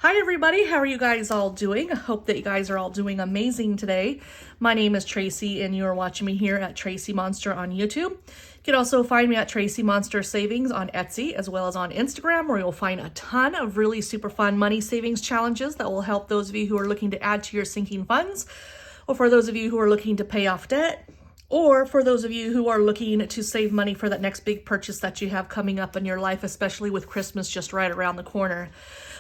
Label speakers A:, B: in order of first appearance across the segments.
A: Hi everybody, how are you guys all doing? I hope that you guys are all doing amazing today. My name is TracEy and you're watching me here at TracEy Monster on YouTube. You can also find me at TracEy Monster Savings on Etsy as well as on Instagram, where you'll find a ton of really super fun money savings challenges that will help those of you who are looking to add to your sinking funds, or for those of you who are looking to pay off debt, or for those of you who are looking to save money for that next big purchase that you have coming up in your life, especially with Christmas just right around the corner.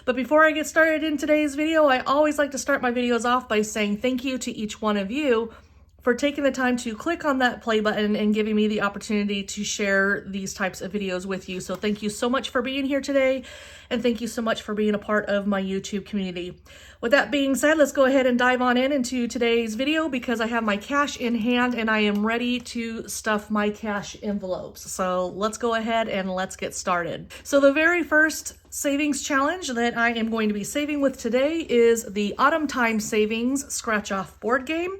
A: But before I get started in today's video, I always like to start my videos off by saying thank you to each one of you for taking the time to click on that play button and giving me the opportunity to share these types of videos with you. So thank you so much for being here today, and thank you so much for being a part of my YouTube community. With that being said, let's go ahead and dive on into today's video because I have my cash in hand and I am ready to stuff my cash envelopes. So let's go ahead and let's get started. So the very first savings challenge that I am going to be saving with today is the Autumn Time Savings Scratch Off board game.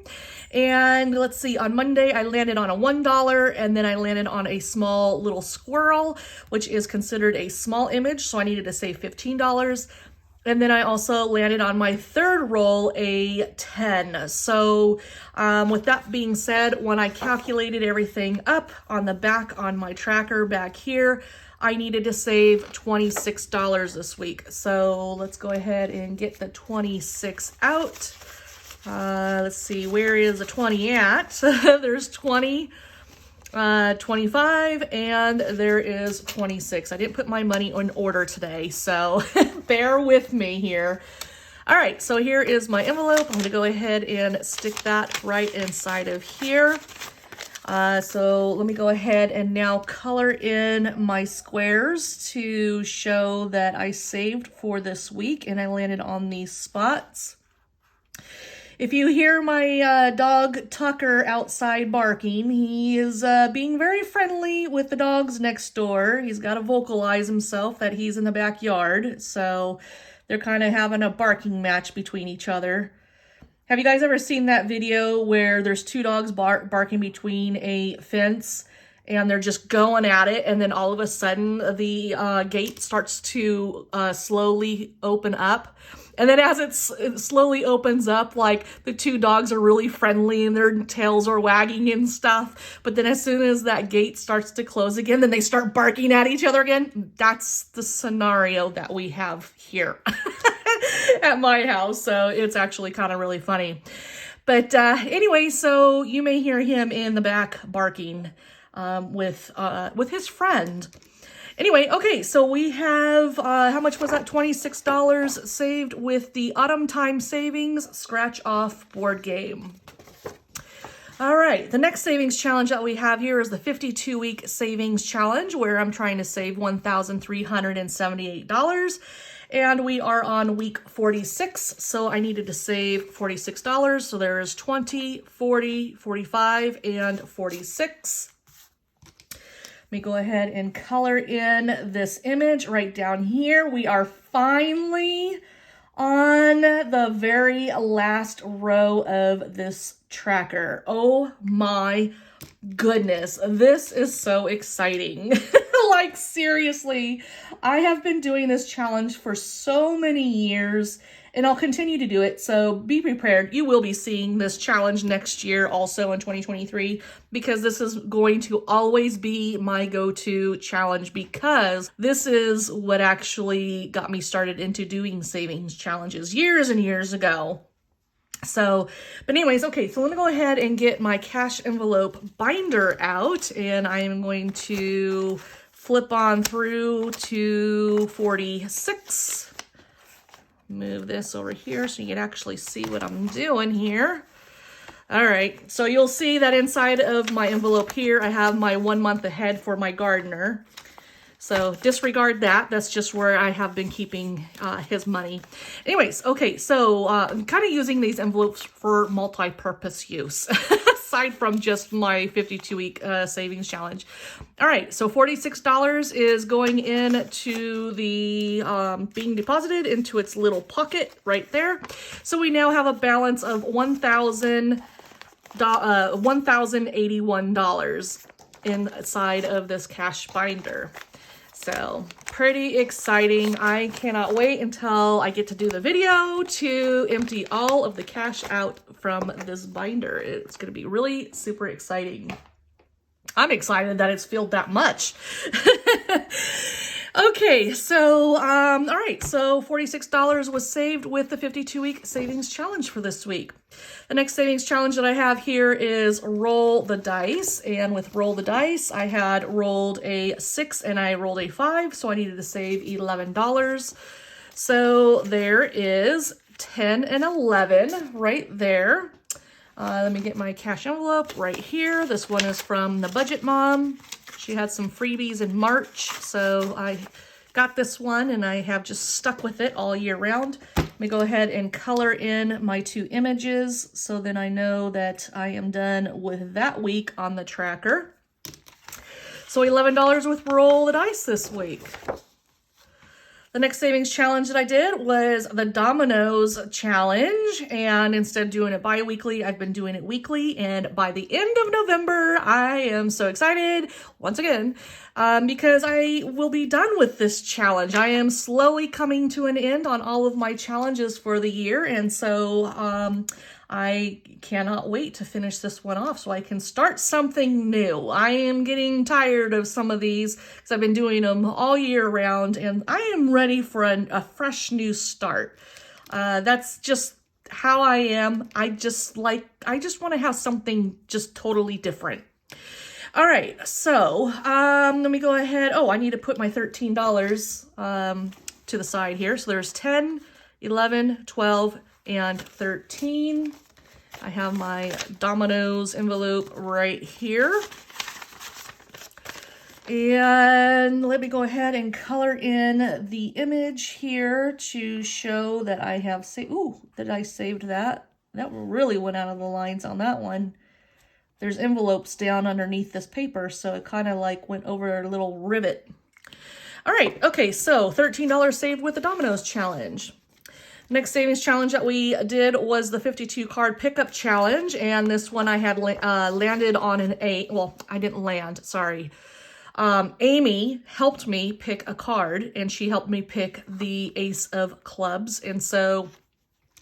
A: And let's see, on Monday I landed on a $1 and then I landed on a small little squirrel, which is considered a small image, so I needed to save $15. And then I also landed on my third roll a 10. So with that being said, when I calculated everything up on the back on my tracker back here, I needed to save $26 this week. So let's go ahead and get the 26 out. Let's see, where is the 20 at? There's 20, 25, and there is 26. I didn't put my money in order today, so bear with me here. All right, so here is my envelope. I'm gonna go ahead and stick that right inside of here. So let me go ahead and now color in my squares to show that I saved for this week and I landed on these spots. If you hear my dog Tucker outside barking, he is being very friendly with the dogs next door. He's got to vocalize himself that he's in the backyard, so they're kind of having a barking match between each other. Have you guys ever seen that video where there's two dogs barking between a fence and they're just going at it, and then all of a sudden the gate starts to slowly open up? And then as it slowly opens up, like the two dogs are really friendly and their tails are wagging and stuff. But then as soon as that gate starts to close again, then they start barking at each other again. That's the scenario that we have here at my house. So it's actually kind of really funny. But anyway, so you may hear him in the back barking with his friend. Anyway, okay, so we have, how much was that? $26 saved with the Autumn Time Savings Scratch Off board game. All right, the next savings challenge that we have here is the 52-week savings challenge, where I'm trying to save $1,378. And we are on week 46, so I needed to save $46. So there is 20, 40, 45, and 46. Let me go ahead and color in this image right down here. We are finally on the very last row of this tracker. Oh my goodness, this is so exciting. Like seriously, I have been doing this challenge for so many years and I'll continue to do it. So be prepared. You will be seeing this challenge next year also in 2023, because this is going to always be my go-to challenge, because this is what actually got me started into doing savings challenges years and years ago. So, but anyways, okay, so let me go ahead and get my cash envelope binder out, and I am going to flip on through to 46. Move this over here so you can actually see what I'm doing here. All right, so you'll see that inside of my envelope here, I have my 1 month ahead for my gardener. So disregard that. That's just where I have been keeping his money. Anyways, okay, so I'm kind of using these envelopes for multi-purpose use. Aside from just my 52-week savings challenge. All right, so $46 is going into the, being deposited into its little pocket right there. So we now have a balance of $1,081 inside of this cash binder. So pretty exciting. I cannot wait until I get to do the video to empty all of the cash out from this binder. It's going to be really super exciting. I'm excited that it's filled that much. Okay, so, all right, so $46 was saved with the 52-week savings challenge for this week. The next savings challenge that I have here is roll the dice, and with roll the dice, I had rolled a 6 and I rolled a 5, so I needed to save $11. So there is 10 and 11 right there. Let me get my cash envelope right here. This one is from the Budget Mom. She had some freebies in March, so I got this one and I have just stuck with it all year round. Let me go ahead and color in my 2 images so then I know that I am done with that week on the tracker. So $11 with roll the dice this week. The next savings challenge that I did was the Domino's challenge, and instead of doing it bi-weekly, I've been doing it weekly, and by the end of November, I am so excited, once again, because I will be done with this challenge. I am slowly coming to an end on all of my challenges for the year, and so I cannot wait to finish this one off so I can start something new. I am getting tired of some of these because I've been doing them all year round, and I am ready for a fresh new start. That's just how I am. I just want to have something just totally different. All right, so let me go ahead. Oh, I need to put my $13 to the side here. So there's 10, 11, 12, and 13. I have my Domino's envelope right here. And let me go ahead and color in the image here to show that I have saved. Ooh, that I saved that. That really went out of the lines on that one. There's envelopes down underneath this paper, so it kind of like went over a little rivet. All right, okay, so $13 saved with the Domino's challenge. Next savings challenge that we did was the 52 card pickup challenge, and this one I had landed on an 8. Well, I didn't land, sorry. Amy helped me pick a card, and she helped me pick the Ace of Clubs. And so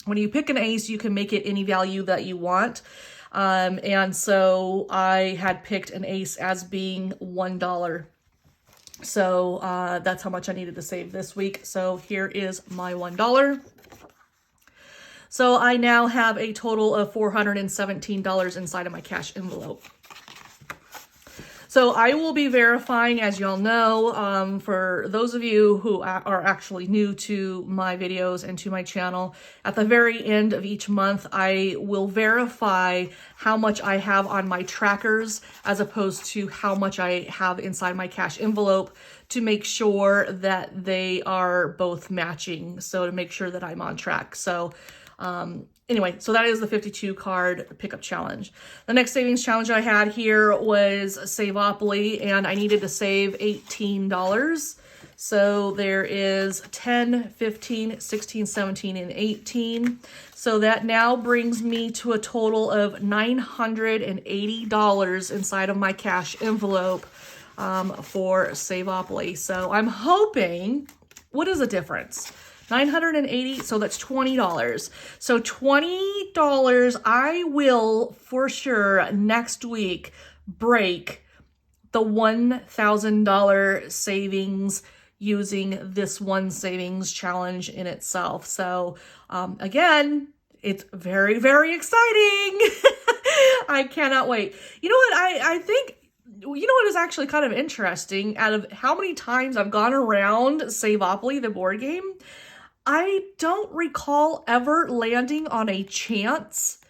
A: when you pick an ace, you can make it any value that you want. And so I had picked an ace as being $1. So that's how much I needed to save this week. So here is my $1. So I now have a total of $417 inside of my cash envelope. So I will be verifying, as y'all know, for those of you who are actually new to my videos and to my channel, at the very end of each month, I will verify how much I have on my trackers as opposed to how much I have inside my cash envelope to make sure that they are both matching. So to make sure that I'm on track. So anyway, so that is the 52 card pickup challenge. The next savings challenge I had here was Save-opoly, and I needed to save $18. So there is 10, 15, 16, 17, and 18. So that now brings me to a total of $980 inside of my cash envelope for Save-opoly. So I'm hoping, what is the difference? 980, so that's $20. So $20, I will for sure next week break the $1,000 savings using this one savings challenge in itself. So again, it's very, very exciting. I cannot wait. You know what? I think, you know what is actually kind of interesting? Out of how many times I've gone around Save-opoly, the board game, I don't recall ever landing on a chance.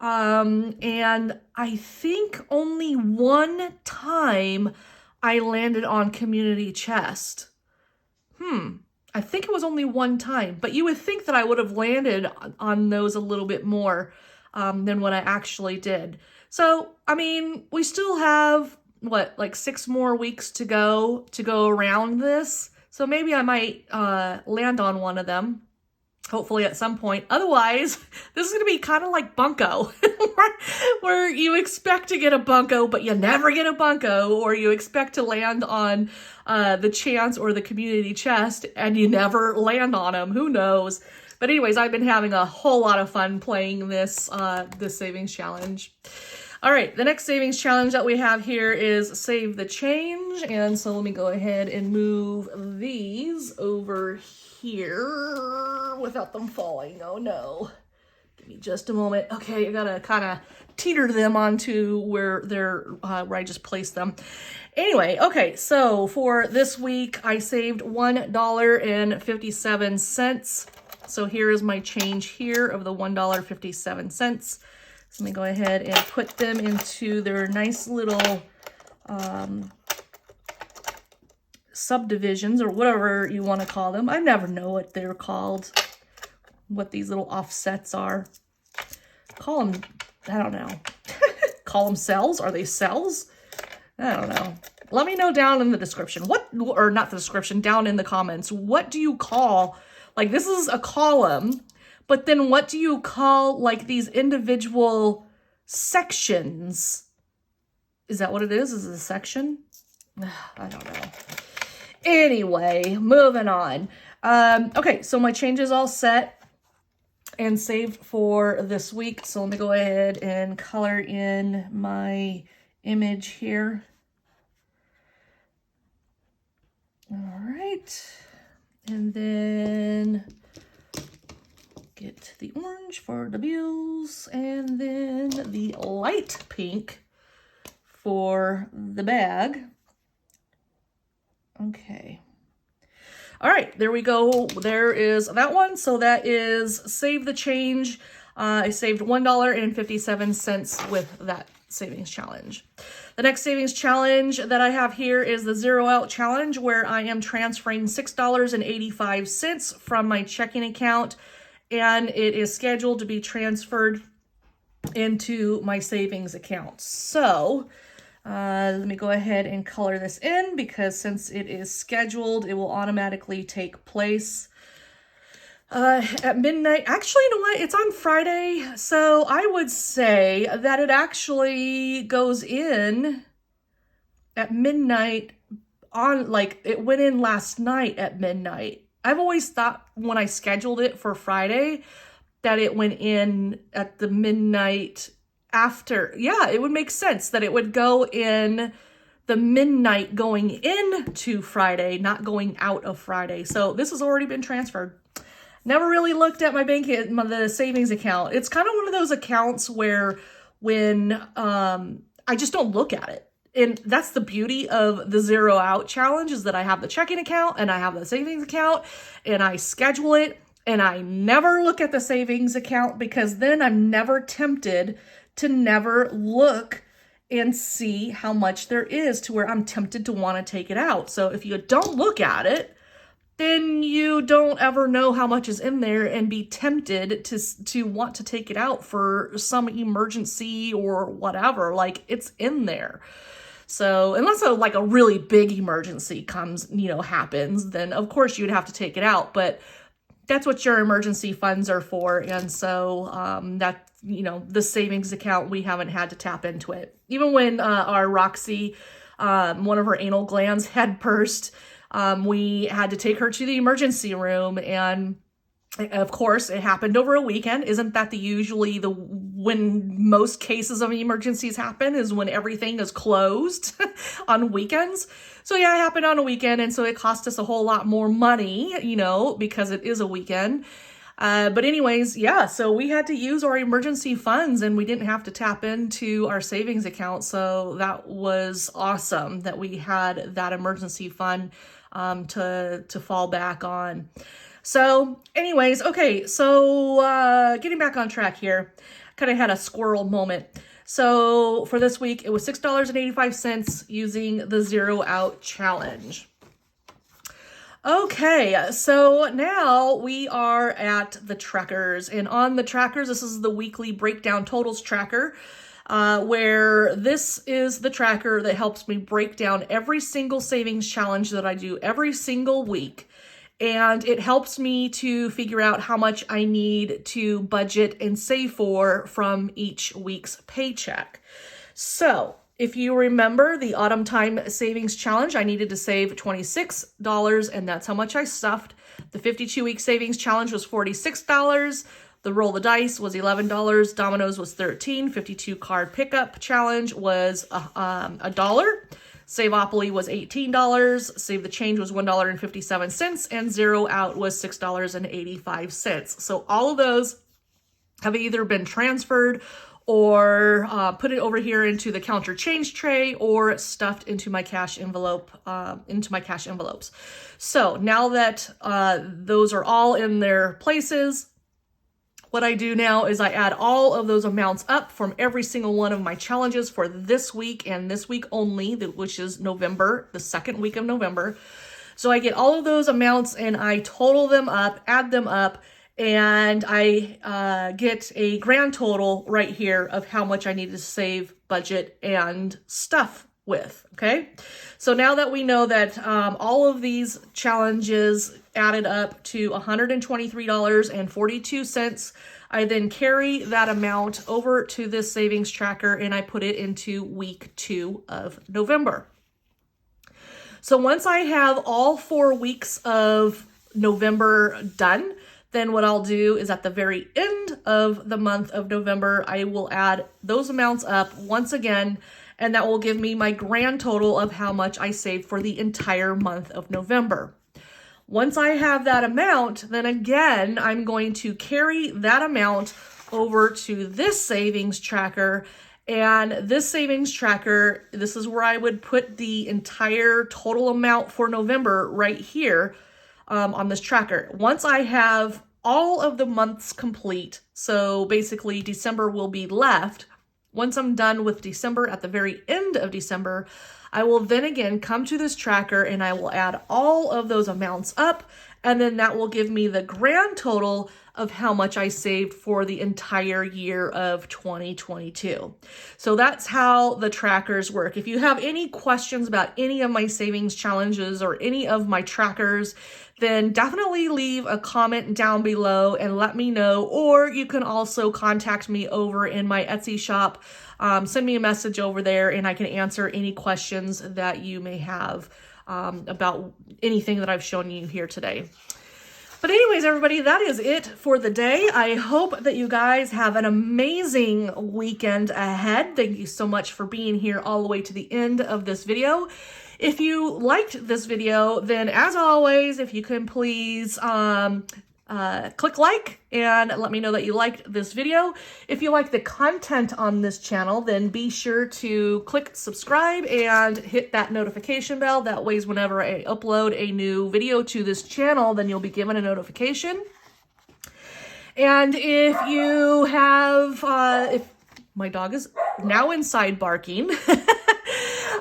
A: And I think only one time I landed on community chest. I think it was only one time, but you would think that I would have landed on those a little bit more than what I actually did. So, I mean, we still have, what, like 6 more weeks to go around this. So maybe I might land on one of them, hopefully at some point. Otherwise, this is going to be kind of like Bunko, where you expect to get a Bunko, but you never get a Bunko, or you expect to land on the chance or the community chest and you never land on them. Who knows? But anyways, I've been having a whole lot of fun playing this, this savings challenge. All right, the next savings challenge that we have here is Save the Change. And so let me go ahead and move these over here without them falling. Oh no. Give me just a moment. Okay, I gotta kind of teeter them onto where they're, where I just placed them. Anyway, okay, so for this week, I saved $1.57. So here is my change here of the $1.57. So let me go ahead and put them into their nice little subdivisions or whatever you want to call them. I never know what they're called, what these little offsets are. Call them, I don't know. Call them cells? Are they cells? I don't know. Let me know down in the description. What, or not the description, down in the comments. What do you call, like this is a column, but then what do you call like these individual sections? Is that what it is? Is it a section? I don't know. Anyway, moving on. Okay, so my change is all set and saved for this week. So let me go ahead and color in my image here. All right. And then get the orange for the bills and then the light pink for the bag. Okay. All right, there we go. There is that one. So that is Save the Change. I saved $1.57 with that savings challenge. The next savings challenge that I have here is the Zero Out Challenge, where I am transferring $6.85 from my checking account, and it is scheduled to be transferred into my savings account. So let me go ahead and color this in, because since it is scheduled, it will automatically take place at midnight. Actually, you know what? It's on Friday, so I would say that it actually goes in at midnight on, like, it went in last night at midnight. I've always thought when I scheduled it for Friday that it went in at the midnight after. Yeah, it would make sense that it would go in the midnight going into Friday, not going out of Friday. So this has already been transferred. Never really looked at my the savings account. It's kind of one of those accounts where when I just don't look at it. And that's the beauty of the Zero Out Challenge, is that I have the checking account and I have the savings account and I schedule it, and I never look at the savings account, because then I'm never tempted to never look and see how much there is, to where I'm tempted to want to take it out. So if you don't look at it, then you don't ever know how much is in there and be tempted to want to take it out for some emergency or whatever. Like, it's in there. So unless a really big emergency comes, happens, then of course you'd have to take it out. But that's what your emergency funds are for. And so that, the savings account, we haven't had to tap into it. Even when our Roxy, one of her anal glands had burst, we had to take her to the emergency room, and of course it happened over a weekend. Isn't that when most cases of emergencies happen, is when everything is closed on weekends? So yeah, it happened on a weekend, and so it cost us a whole lot more money, because it is a weekend. But anyways, yeah, so we had to use our emergency funds, and we didn't have to tap into our savings account. So that was awesome that we had that emergency fund to fall back on. So anyways, okay, so getting back on track here, kind of had a squirrel moment. So for this week, it was $6.85 using the Zero Out Challenge. Okay, so now we are at the trackers, and on the trackers, this is the weekly breakdown totals tracker, where this is the tracker that helps me break down every single savings challenge that I do every single week. And it helps me to figure out how much I need to budget and save for from each week's paycheck. So If you remember the Autumn Time Savings Challenge, I needed to save $26, and that's how much I stuffed. The 52-week savings challenge was $46. The Roll the Dice was $11. Domino's was $13. 52 card pickup challenge was $1. Save-opoly was $18. Save the Change was $1.57. And Zero Out was $6.85. So all of those have either been transferred or put it over here into the counter change tray or stuffed into my cash envelopes. So now that those are all in their places, what I do now is I add all of those amounts up from every single one of my challenges for this week and this week only, which is November, the second week of November. So I get all of those amounts and I total them up, add them up, and I get a grand total right here of how much I need to save, budget, and stuff with, okay? So now that we know that all of these challenges added up to $123.42, I then carry that amount over to this savings tracker and I put it into week 2 of November. So once I have all 4 weeks of November done, then what I'll do is at the very end of the month of November, I will add those amounts up once again, and that will give me my grand total of how much I saved for the entire month of November. Once I have that amount, then again, I'm going to carry that amount over to this savings tracker. And this savings tracker, this is where I would put the entire total amount for November right here on this tracker. Once I have all of the months complete, so basically December will be left. Once I'm done with December, at the very end of December, I will then again come to this tracker and I will add all of those amounts up, and then that will give me the grand total of how much I saved for the entire year of 2022. So that's how the trackers work. If you have any questions about any of my savings challenges or any of my trackers, then definitely leave a comment down below and let me know, or you can also contact me over in my Etsy shop. Send me a message over there and I can answer any questions that you may have about anything that I've shown you here today. But anyways, everybody, that is it for the day. I hope that you guys have an amazing weekend ahead. Thank you so much for being here all the way to the end of this video. If you liked this video, then as always, if you can please click like and let me know that you liked this video. If you like the content on this channel, then be sure to click subscribe and hit that notification bell. That way, whenever I upload a new video to this channel, then you'll be given a notification. And if you have, if my dog is now inside barking,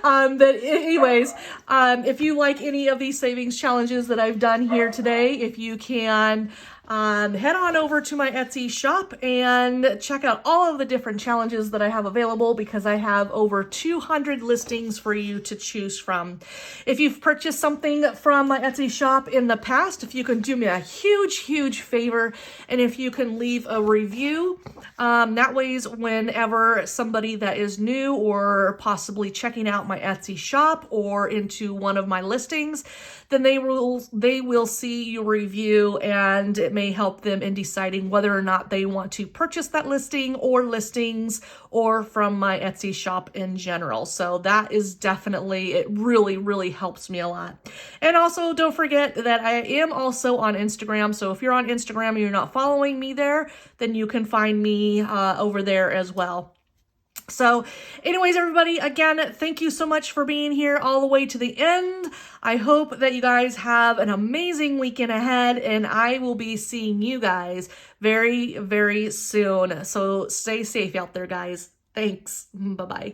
A: but anyways, if you like any of these savings challenges that I've done here today, if you can head on over to my Etsy shop and check out all of the different challenges that I have available, because I have over 200 listings for you to choose from. If you've purchased something from my Etsy shop in the past, if you can do me a huge favor, and if you can leave a review, that way whenever somebody that is new or possibly checking out my Etsy shop or into one of my listings, then they will see your review, and it may help them in deciding whether or not they want to purchase that listing or listings or from my Etsy shop in general. So that is definitely, it really helps me a lot. And also don't forget that I am also on Instagram. So if you're on Instagram and you're not following me there, then you can find me over there as well. So anyways, everybody, again, thank you so much for being here all the way to the end. I hope that you guys have an amazing weekend ahead, and I will be seeing you guys very soon. So stay safe out there, guys. Thanks. Bye-bye.